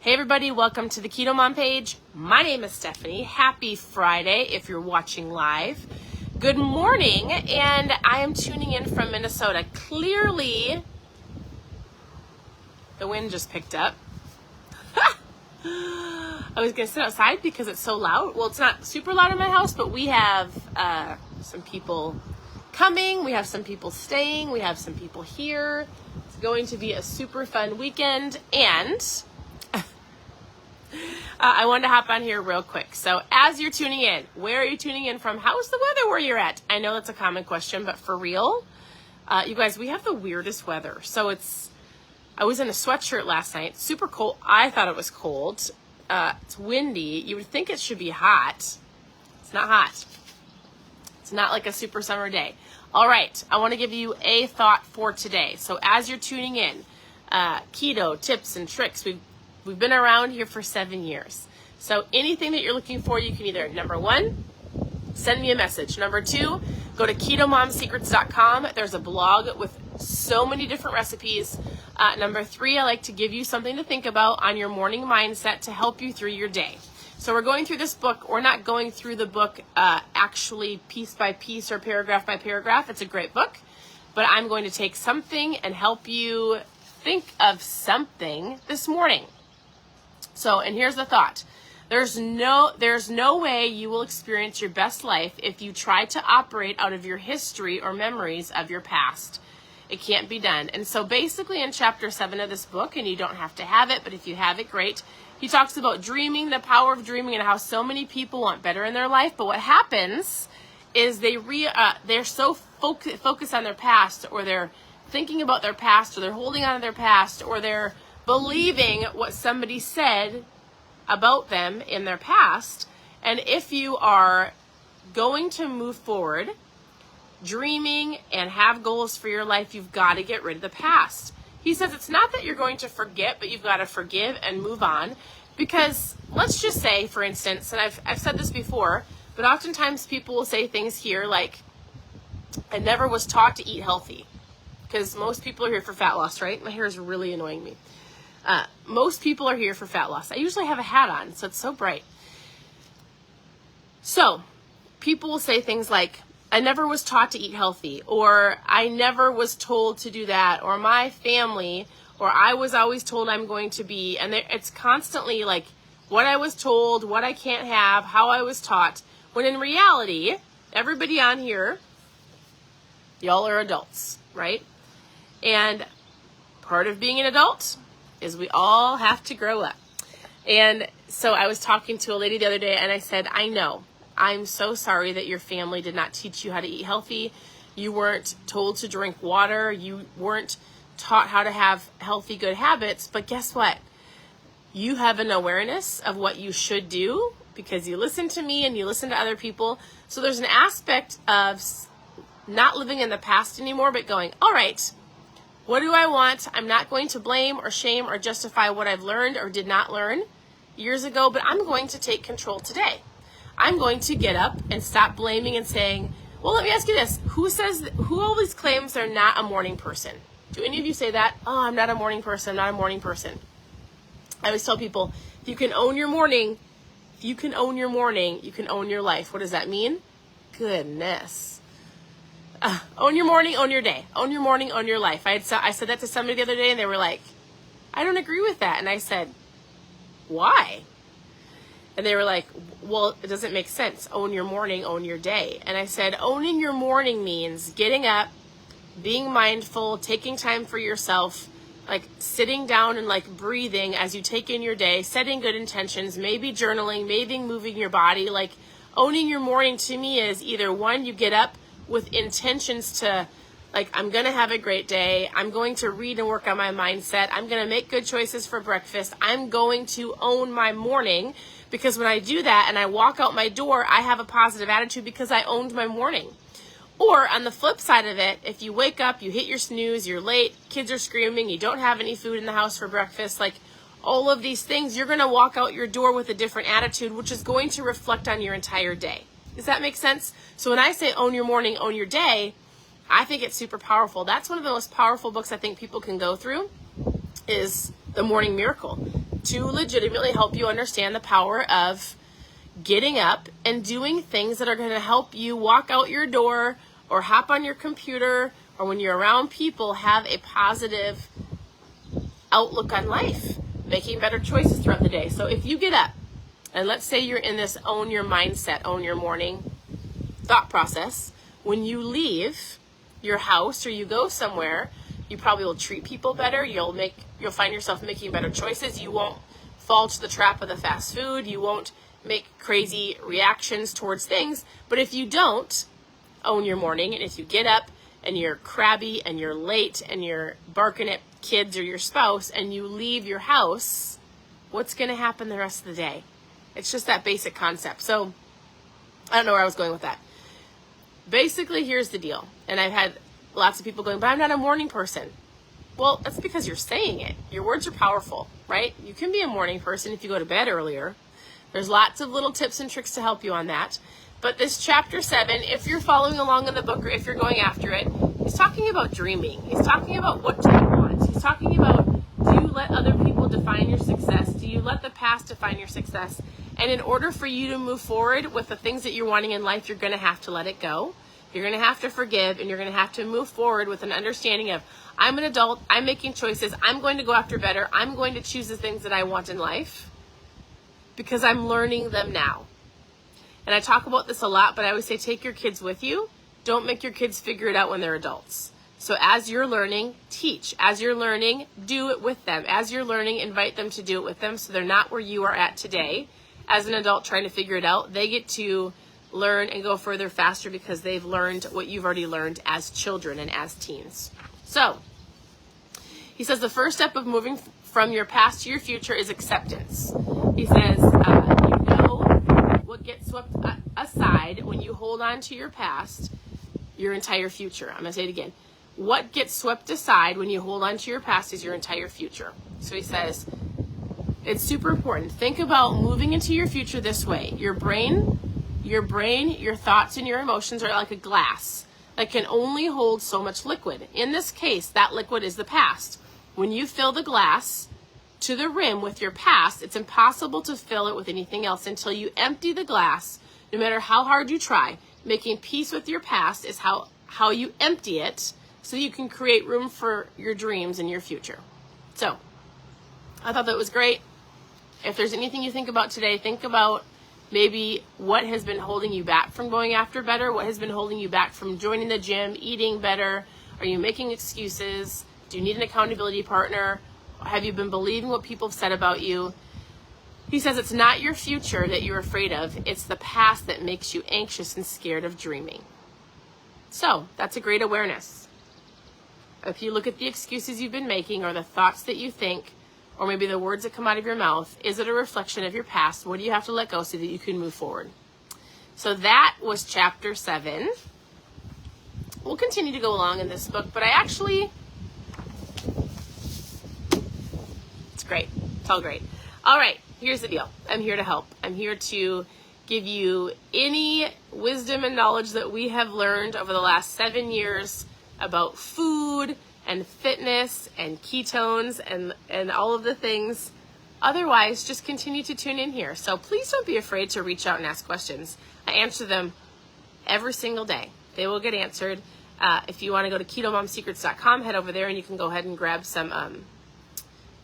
Hey everybody, welcome to the KetoMom page. My name is Stephanie. Happy Friday if you're watching live. Good morning, and I am tuning in from Minnesota. Clearly, the wind just picked up. I was going to sit outside because it's so loud. Well, it's not super loud in my house, but we have some people coming. We have some people staying. We have some people here. It's going to be a super fun weekend, and I wanted to hop on here real quick. So as you're tuning in, where are you tuning in from? How's the weather where you're at? I know that's a common question, but for real, you guys, we have the weirdest weather. So I was in a sweatshirt last night, super cold. I thought it was cold. It's windy. You would think it should be hot. It's not hot. It's not like a super summer day. All right, I want to give you a thought for today. So as you're tuning in, keto tips and tricks, we've been around here for 7 years. So anything that you're looking for, you can either, number one, send me a message. Number two, go to ketomomsecrets.com. There's a blog with so many different recipes. Number three, I like to give you something to think about on your morning mindset to help you through your day. So we're going through this book. We're not going through the book actually piece by piece or paragraph by paragraph. It's a great book, but I'm going to take something and help you think of something this morning. So, and here's the thought. There's no way you will experience your best life if you try to operate out of your history or memories of your past. It can't be done. And so basically in chapter 7 of this book, and you don't have to have it, but if you have it, great. He talks about dreaming, the power of dreaming, and how so many people want better in their life. But what happens is they're so focused on their past, or they're thinking about their past, or they're holding on to their past, or they're believing what somebody said about them in their past. And if you are going to move forward, dreaming and have goals for your life, you've got to get rid of the past. He says it's not that you're going to forget, but you've got to forgive and move on. Because let's just say, for instance, and I've said this before, but oftentimes people will say things here like, I never was taught to eat healthy. Because most people are here for fat loss, right? My hair is really annoying me. Most people are here for fat loss. I usually have a hat on, so it's so bright. So people will say things like, I never was taught to eat healthy, or I never was told to do that, or my family, or I was always told I'm going to be, and it's constantly like what I was told, what I can't have, how I was taught, when in reality, everybody on here, y'all are adults, right? And part of being an adult is we all have to grow up. And so I was talking to a lady the other day, and I said, I know, I'm so sorry that your family did not teach you how to eat healthy. You weren't told to drink water. You weren't taught how to have healthy, good habits. But guess what? You have an awareness of what you should do because you listen to me and you listen to other people. So there's an aspect of not living in the past anymore, but going, all right, what do I want? I'm not going to blame or shame or justify what I've learned or did not learn years ago, but I'm going to take control today. I'm going to get up and stop blaming and saying, well, let me ask you this. Who always claims they're not a morning person? Do any of you say that? Oh, I'm not a morning person. I'm not a morning person. I always tell people, if you can own your morning, you can own your life. What does that mean? Goodness. Own your morning, own your day. Own your morning, own your life. I said that to somebody the other day, and they were like, I don't agree with that. And I said, why? And they were like, well, it doesn't make sense. Own your morning, own your day. And I said, owning your morning means getting up, being mindful, taking time for yourself, like sitting down and like breathing as you take in your day, setting good intentions, maybe journaling, maybe moving your body. Like owning your morning to me is either one, you get up with intentions to, like, I'm going to have a great day. I'm going to read and work on my mindset. I'm going to make good choices for breakfast. I'm going to own my morning, because when I do that and I walk out my door, I have a positive attitude because I owned my morning. Or on the flip side of it, if you wake up, you hit your snooze, you're late, kids are screaming, you don't have any food in the house for breakfast, like all of these things, you're going to walk out your door with a different attitude, which is going to reflect on your entire day. Does that make sense? So when I say own your morning, own your day, I think it's super powerful. That's one of the most powerful books I think people can go through is The Morning Miracle. to legitimately help you understand the power of getting up and doing things that are going to help you walk out your door or hop on your computer, or when you're around people, have a positive outlook on life, making better choices throughout the day. So if you get up, and let's say you're in this own your mindset, own your morning thought process, when you leave your house or you go somewhere, you probably will treat people better. You'll find yourself making better choices. You won't fall to the trap of the fast food. You won't make crazy reactions towards things. But if you don't own your morning, and if you get up and you're crabby and you're late and you're barking at kids or your spouse and you leave your house, what's going to happen the rest of the day? It's just that basic concept. So I don't know where I was going with that. Basically, here's the deal. And I've had lots of people going, but I'm not a morning person. Well, that's because you're saying it. Your words are powerful, right? You can be a morning person if you go to bed earlier. There's lots of little tips and tricks to help you on that. But this chapter 7, if you're following along in the book or if you're going after it, he's talking about dreaming. He's talking about what do you want. He's talking about, do you let other people define your success? Do you let the past define your success? And in order for you to move forward with the things that you're wanting in life, you're going to have to let it go. You're going to have to forgive, and you're going to have to move forward with an understanding of, I'm an adult, I'm making choices, I'm going to go after better, I'm going to choose the things that I want in life because I'm learning them now. And I talk about this a lot, but I always say take your kids with you. Don't make your kids figure it out when they're adults. So as you're learning, teach. As you're learning, do it with them. As you're learning, invite them to do it with them so they're not where you are at today. As an adult trying to figure it out, they get to learn and go further faster because they've learned what you've already learned as children and as teens. So he says the first step of moving from your past to your future is acceptance. He says, you know what gets swept aside when you hold on to your past, your entire future. I'm going to say it again. What gets swept aside when you hold on to your past is your entire future. So he says, it's super important. Think about moving into your future this way. Your brain, your thoughts, and your emotions are like a glass that can only hold so much liquid. In this case, that liquid is the past. When you fill the glass to the rim with your past, it's impossible to fill it with anything else until you empty the glass, no matter how hard you try. Making peace with your past is how you empty it so you can create room for your dreams and your future. So, I thought that was great. If there's anything you think about today, think about maybe what has been holding you back from going after better, what has been holding you back from joining the gym, eating better. Are you making excuses? Do you need an accountability partner? Have you been believing what people have said about you? He says it's not your future that you're afraid of. It's the past that makes you anxious and scared of dreaming. So that's a great awareness. If you look at the excuses you've been making or the thoughts that you think, or maybe the words that come out of your mouth, is it a reflection of your past? What do you have to let go so that you can move forward? So that was chapter 7. We'll continue to go along in this book, but it's great. It's all great. All right, here's the deal. I'm here to help. I'm here to give you any wisdom and knowledge that we have learned over the last 7 years about food and fitness and ketones and all of the things. Otherwise, just continue to tune in here. So please don't be afraid to reach out and ask questions. I answer them every single day. They will get answered. If you want to go to ketomomsecrets.com, head over there and you can go ahead and grab some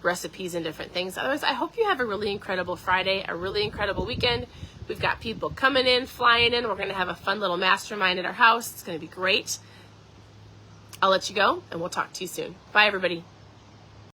recipes and different things. Otherwise, I hope you have a really incredible Friday, a really incredible weekend. We've got people coming in, flying in. We're going to have a fun little mastermind at our house. It's going to be great. I'll let you go, and we'll talk to you soon. Bye, everybody.